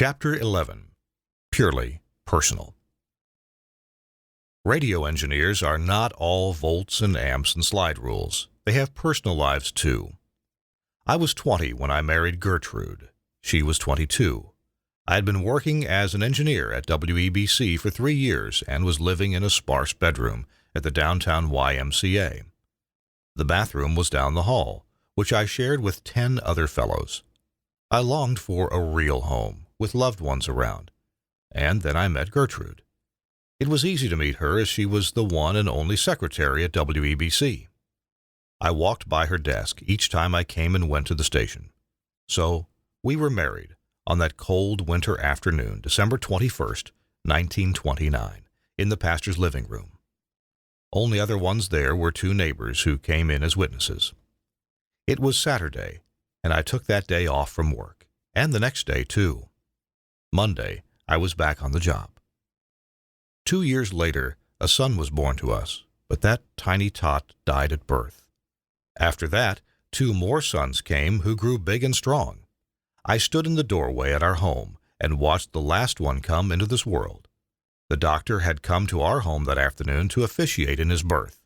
Chapter 11. Purely Personal. Radio engineers are not all volts and amps and slide rules. They have personal lives too. I was 20 when I married Gertrude. She was 22. I had been working as an engineer at WEBC for 3 years and was living in a sparse bedroom at the downtown YMCA. The bathroom was down the hall, which I shared with 10 other fellows. I longed for a real home, with loved ones around. And then I met Gertrude. It was easy to meet her as she was the one and only secretary at WEBC. I walked by her desk each time I came and went to the station. So we were married on that cold winter afternoon, December 21st, 1929, in the pastor's living room. Only other ones there were 2 neighbors who came in as witnesses. It was Saturday, and I took that day off from work, and the next day too. Monday, I was back on the job. 2 years later, a son was born to us, but that tiny tot died at birth. After that, 2 more sons came who grew big and strong. I stood in the doorway at our home and watched the last one come into this world. The doctor had come to our home that afternoon to officiate in his birth.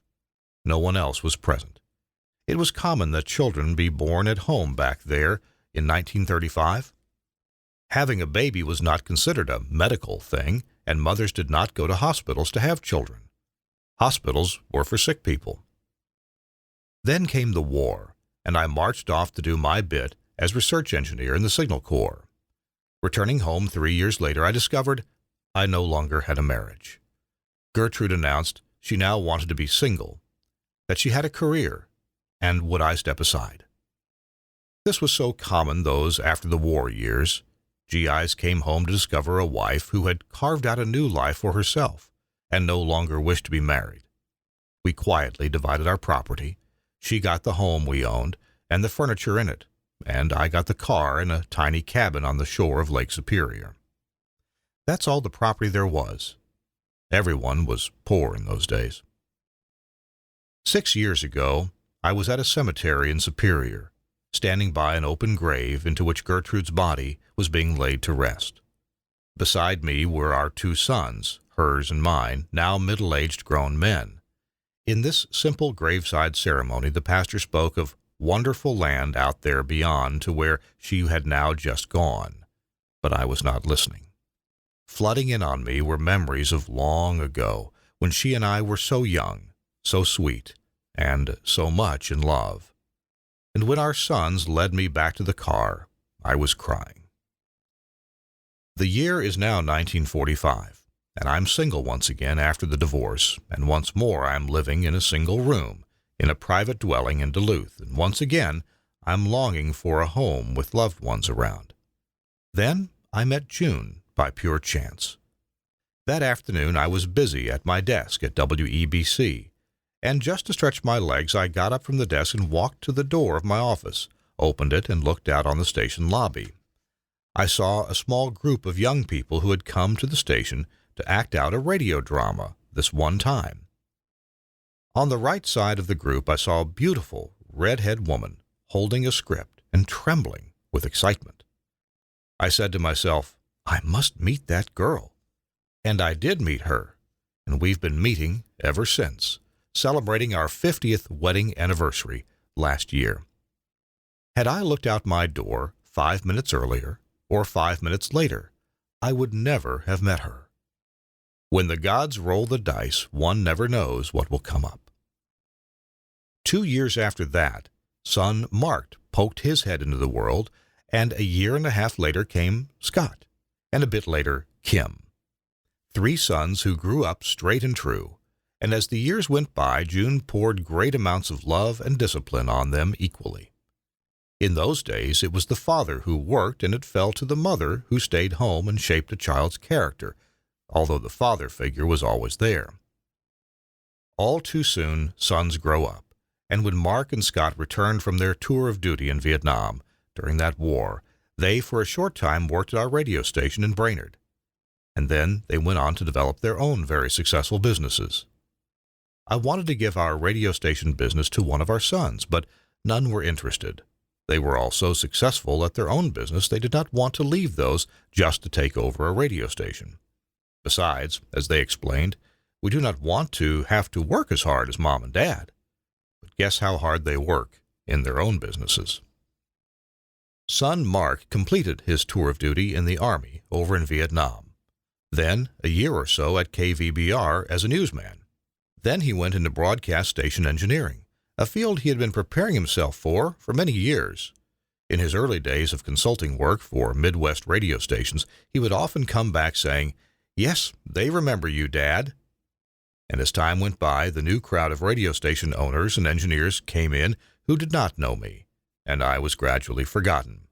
No one else was present. It was common that children be born at home back there in 1935. Having a baby was not considered a medical thing, and mothers did not go to hospitals to have children. Hospitals were for sick people. Then came the war, and I marched off to do my bit as research engineer in the Signal Corps. Returning home 3 years later, I discovered I no longer had a marriage. Gertrude announced she now wanted to be single, that she had a career, and would I step aside. This was so common those after the war years. GIs came home to discover a wife who had carved out a new life for herself and no longer wished to be married. We quietly divided our property. She got the home we owned and the furniture in it, and I got the car and a tiny cabin on the shore of Lake Superior. That's all the property there was. Everyone was poor in those days. 6 years ago, I was at a cemetery in Superior, standing by an open grave into which Gertrude's body was being laid to rest. Beside me were our 2 sons, hers and mine, now middle-aged grown men. In this simple graveside ceremony, the pastor spoke of wonderful land out there beyond to where she had now just gone. But I was not listening. Flooding in on me were memories of long ago, when she and I were so young, so sweet, and so much in love. And when our sons led me back to the car, I was crying. The year is now 1945, and I'm single once again after the divorce, and once more I'm living in a single room, in a private dwelling in Duluth, and once again I'm longing for a home with loved ones around. Then I met June by pure chance. That afternoon I was busy at my desk at WEBC, and just to stretch my legs I got up from the desk and walked to the door of my office, opened it, and looked out on the station lobby. I saw a small group of young people who had come to the station to act out a radio drama this one time. On the right side of the group I saw a beautiful red-haired woman holding a script and trembling with excitement. I said to myself, I must meet that girl. And I did meet her, and we've been meeting ever since, celebrating our 50th wedding anniversary last year. Had I looked out my door 5 minutes earlier or 5 minutes later, I would never have met her. When the gods roll the dice, one never knows what will come up. 2 years after that, son Mark poked his head into the world, and a year and a half later came Scott, and a bit later Kim. 3 sons who grew up straight and true, and as the years went by, June poured great amounts of love and discipline on them equally. In those days, it was the father who worked, and it fell to the mother who stayed home and shaped a child's character, although the father figure was always there. All too soon, sons grow up, and when Mark and Scott returned from their tour of duty in Vietnam during that war, they for a short time worked at our radio station in Brainerd, and then they went on to develop their own very successful businesses. I wanted to give our radio station business to one of our sons, but none were interested. They were all so successful at their own business they did not want to leave those just to take over a radio station. Besides, as they explained, we do not want to have to work as hard as Mom and Dad. But guess how hard they work in their own businesses. Son Mark completed his tour of duty in the Army over in Vietnam. Then, a year or so at KVBR as a newsman. Then he went into broadcast station engineering, a field he had been preparing himself for many years. In his early days of consulting work for Midwest radio stations, he would often come back saying, "Yes, they remember you, Dad." And as time went by, the new crowd of radio station owners and engineers came in who did not know me, and I was gradually forgotten.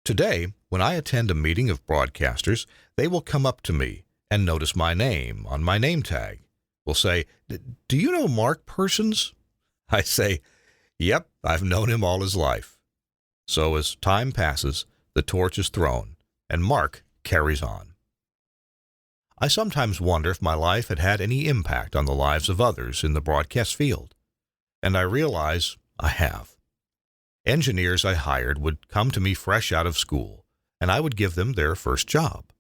Today, when I attend a meeting of broadcasters, they will come up to me and notice my name on my name tag. Will say, "Do you know Mark Persons?" I say, "Yep, I've known him all his life." So as time passes, the torch is thrown, and Mark carries on. I sometimes wonder if my life had had any impact on the lives of others in the broadcast field, and I realize I have. Engineers I hired would come to me fresh out of school, and I would give them their first job.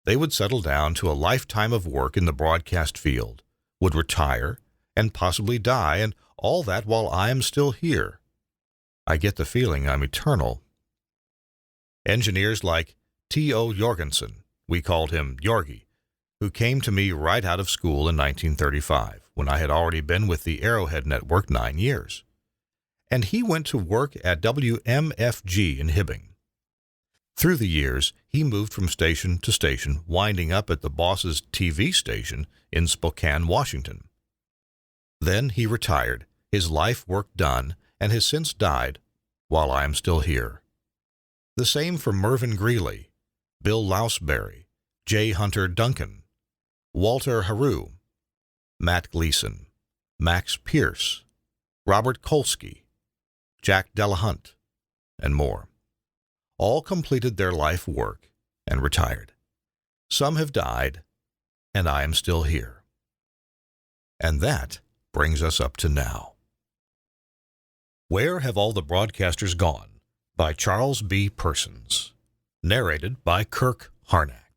They would settle down to a lifetime of work in the broadcast field, would retire, and possibly die, and all that while I am still here. I get the feeling I'm eternal. Engineers like T.O. Jorgensen, we called him Yorgi, who came to me right out of school in 1935, when I had already been with the Arrowhead Network 9 years. And he went to work at WMFG in Hibbing. Through the years, he moved from station to station, winding up at the boss's TV station in Spokane, Washington. Then he retired, his life work done, and has since died while I am still here. The same for Mervyn Greeley, Bill Lousberry, J. Hunter Duncan, Walter Haru, Matt Gleason, Max Pierce, Robert Kolsky, Jack Delahunt, and more. All completed their life work and retired. Some have died, and I am still here. And that brings us up to now. Where Have All the Broadcasters Gone? By Charles B. Persons. Narrated by Kirk Harnack.